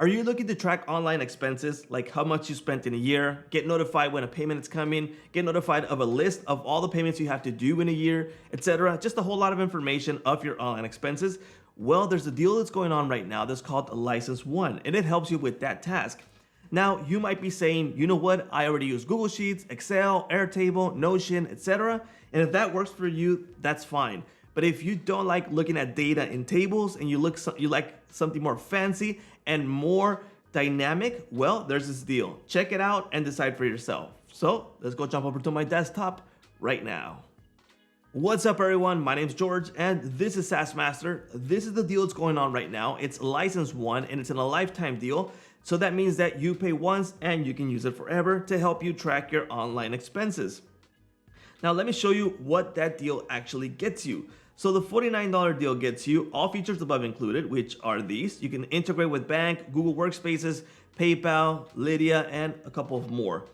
Are you looking to track online expenses, like how much you spent in a year, get notified when a payment is coming, get notified of a list of all the payments you have to do in a year, etc.? Just a whole lot of information of your online expenses. Well, there's a deal that's going on right now that's called License One, and it helps you with that task. Now, you might be saying, you know what, I already use Google Sheets, Excel, Airtable, Notion, etc. And if that works for you, that's fine. But if you don't like looking at data in tables and you like something more fancy and more dynamic, well, there's this deal. Check it out and decide for yourself. So let's go jump over to my desktop right now. What's up, everyone? My name's George, and this is SaaS Master. This is the deal that's going on right now. It's License One, and it's in a lifetime deal. So that means that you pay once and you can use it forever to help you track your online expenses. Now, let me show you what that deal actually gets you. So the $49 deal gets you all features above included, which are these. You can integrate with bank, Google Workspaces, PayPal, Lydia, and a couple of more.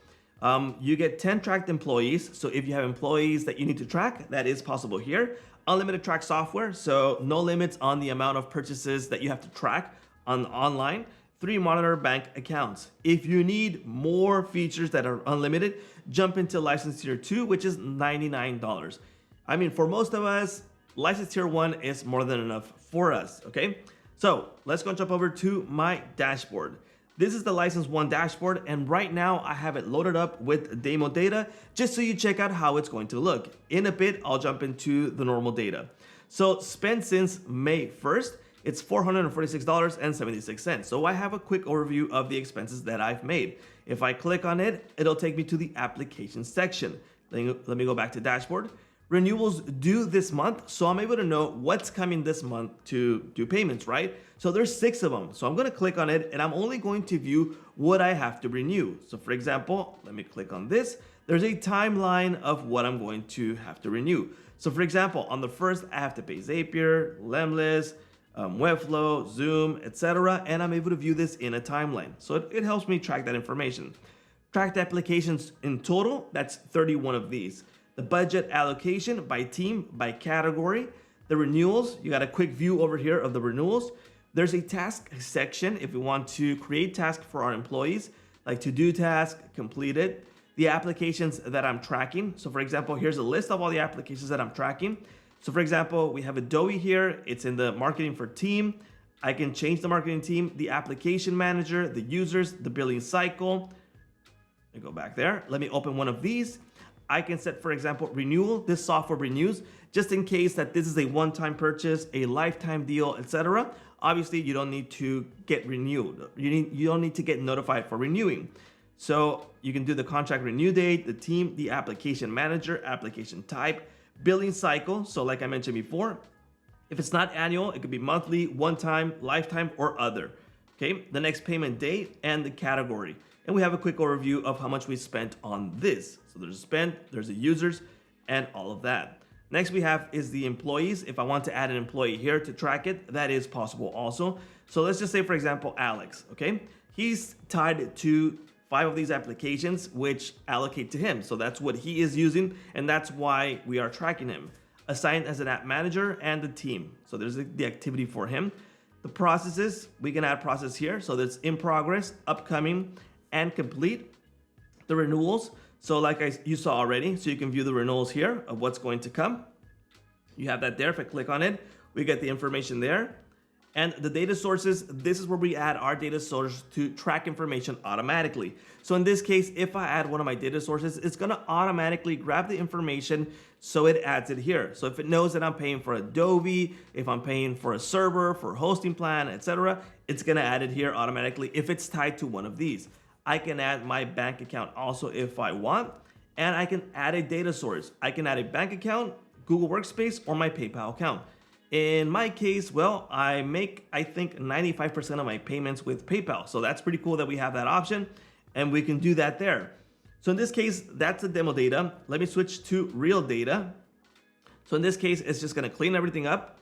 You get 10 tracked employees. So if you have employees that you need to track, that is possible here. Unlimited track software, so no limits on the amount of purchases that you have to track online. 3 monitor bank accounts. If you need more features that are unlimited, jump into license tier 2, which is $99. I mean, for most of us, license tier 1 is more than enough for us, okay? So let's go jump over to my dashboard. This is the License One dashboard, and right now I have it loaded up with demo data just so you check out how it's going to look. In a bit, I'll jump into the normal data. So spent since May 1st, it's $446.76. So I have a quick overview of the expenses that I've made. If I click on it, it'll take me to the application section. Let me go back to dashboard. Renewals due this month, so I'm able to know what's coming this month to do payments, right? So there's 6 of them. So I'm gonna click on it and I'm only going to view what I have to renew. So for example, let me click on this. There's a timeline of what I'm going to have to renew. So for example, on the 1st, I have to pay Zapier, Lemlist, Webflow, Zoom, etc. And I'm able to view this in a timeline. So it helps me track that information. Tracked applications in total, that's 31 of these. The budget allocation by team, by category. The renewals, you got a quick view over here of the renewals. There's a task section if we want to create tasks for our employees, like to-do task, completed. The applications that I'm tracking. So for example, here's a list of all the applications that I'm tracking. So for example, we have Adobe here. It's in the marketing for team. I can change the marketing team, the application manager, the users, the billing cycle. Let me go back there. Let me open one of these. I can set, for example, renewal. This software renews just in case that this is a one-time purchase, a lifetime deal, etc. Obviously, you don't need to get renewed. You don't need to get notified for renewing. So you can do the contract renew date, the team, the application manager, application type, billing cycle. So like I mentioned before, if it's not annual, it could be monthly, one-time, lifetime, or other. Okay, the next payment date and the category. And we have a quick overview of how much we spent on this. So there's a spend, there's the users, and all of that. Next we have is the employees. If I want to add an employee here to track it, that is possible also. So let's just say, for example, Alex, okay? He's tied to 5 of these applications which allocate to him. So that's what he is using, and that's why we are tracking him. Assigned as an app manager and the team. So there's the activity for him. The processes, we can add process here. So there's in progress, upcoming, and complete. The renewals, so like you saw already, so you can view the renewals here of what's going to come. You have that there. If I click on it, we get the information there. And the data sources, this is where we add our data source to track information automatically. So in this case, if I add one of my data sources, it's gonna automatically grab the information, so it adds it here. So if it knows that I'm paying for Adobe, if I'm paying for a server, for a hosting plan, etc., it's gonna add it here automatically if it's tied to one of these. I can add my bank account also if I want, and I can add a data source. I can add a bank account, Google Workspace, or my PayPal account. In my case, well, I make, I think, 95% of my payments with PayPal. So that's pretty cool that we have that option, and we can do that there. So in this case, that's the demo data. Let me switch to real data. So in this case, it's just gonna clean everything up.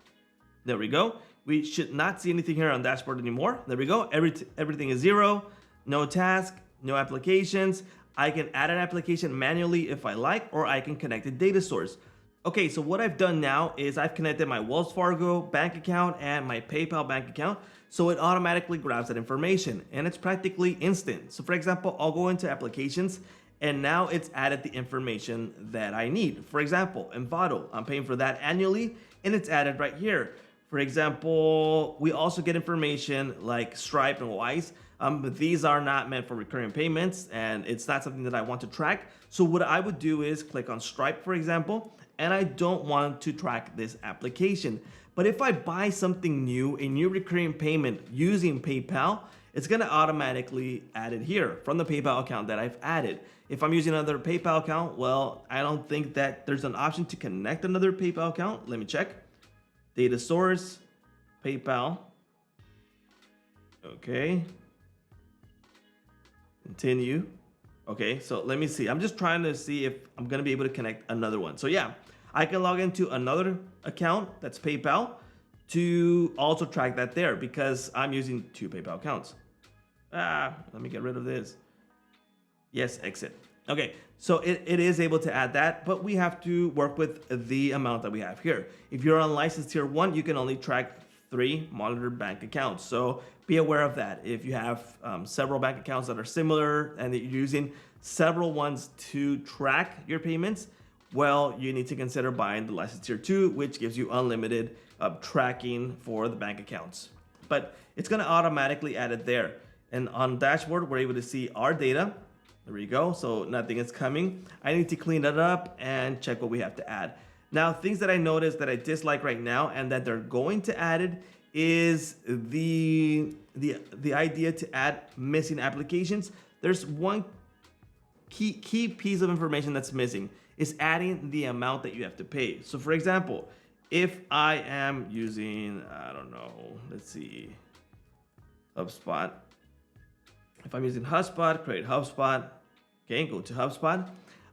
There we go. We should not see anything here on dashboard anymore. There we go. Everything is 0. No task, no applications. I can add an application manually if I like, or I can connect a data source. Okay, so what I've done now is I've connected my Wells Fargo bank account and my PayPal bank account. So it automatically grabs that information and it's practically instant. So for example, I'll go into applications and now it's added the information that I need. For example, Envato, I'm paying for that annually and it's added right here. For example, we also get information like Stripe and Wise. But these are not meant for recurring payments and it's not something that I want to track. So what I would do is click on Stripe, for example, and I don't want to track this application. But if I buy something new, a new recurring payment using PayPal, it's gonna automatically add it here from the PayPal account that I've added. If I'm using another PayPal account, well, I don't think that there's an option to connect another PayPal account. Let me check. Data source, PayPal. Okay. Continue. Okay, so let me see. I'm just trying to see if I'm gonna be able to connect another one. So yeah, I can log into another account that's PayPal to also track that there because I'm using two PayPal accounts. Let me get rid of this. Yes, exit. Okay, so it is able to add that, but we have to work with the amount that we have here. If you're on license tier 1, you can only track 3 monitored bank accounts. So be aware of that. If you have several bank accounts that are similar and that you're using several ones to track your payments, well, you need to consider buying the license tier 2, which gives you unlimited tracking for the bank accounts. But it's gonna automatically add it there. And on dashboard, we're able to see our data. There we go, so nothing is coming. I need to clean that up and check what we have to add. Now, things that I noticed that I dislike right now and that they're going to add it is the idea to add missing applications. There's one key piece of information that's missing, is adding the amount that you have to pay. So for example, if I am using, I don't know, let's see, HubSpot. If I'm using HubSpot, create HubSpot, okay, go to HubSpot.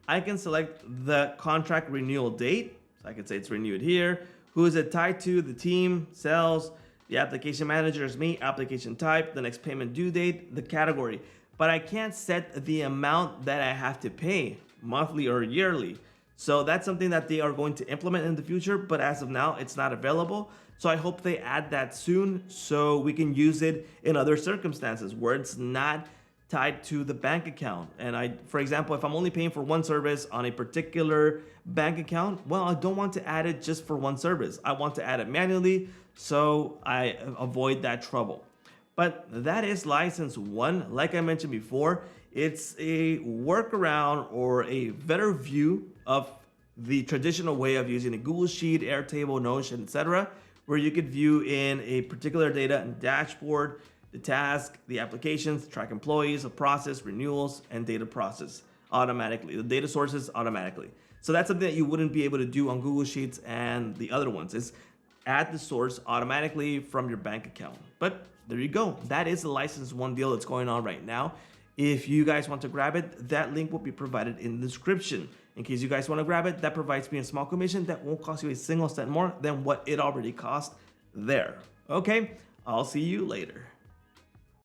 I can select the contract renewal date. So I can say it's renewed here. Who is it tied to? The team, sales, the application manager is me, application type, the next payment due date, the category. But I can't set the amount that I have to pay, monthly or yearly. So that's something that they are going to implement in the future, but as of now, it's not available. So I hope they add that soon so we can use it in other circumstances where it's not tied to the bank account. And for example, if I'm only paying for one service on a particular bank account, well, I don't want to add it just for one service. I want to add it manually so I avoid that trouble. But that is license 1. Like I mentioned before, it's a workaround or a better view of the traditional way of using a Google Sheet, Airtable, Notion, etc., where you could view in a particular data and dashboard, the task, the applications, track employees, a process, renewals, and data process automatically, the data sources automatically. So that's something that you wouldn't be able to do on Google Sheets and the other ones, is add the source automatically from your bank account. But there you go. That is the license 1 deal that's going on right now. If you guys want to grab it, that link will be provided in the description. In case you guys want to grab it, that provides me a small commission that won't cost you a single cent more than what it already cost there. Okay, I'll see you later.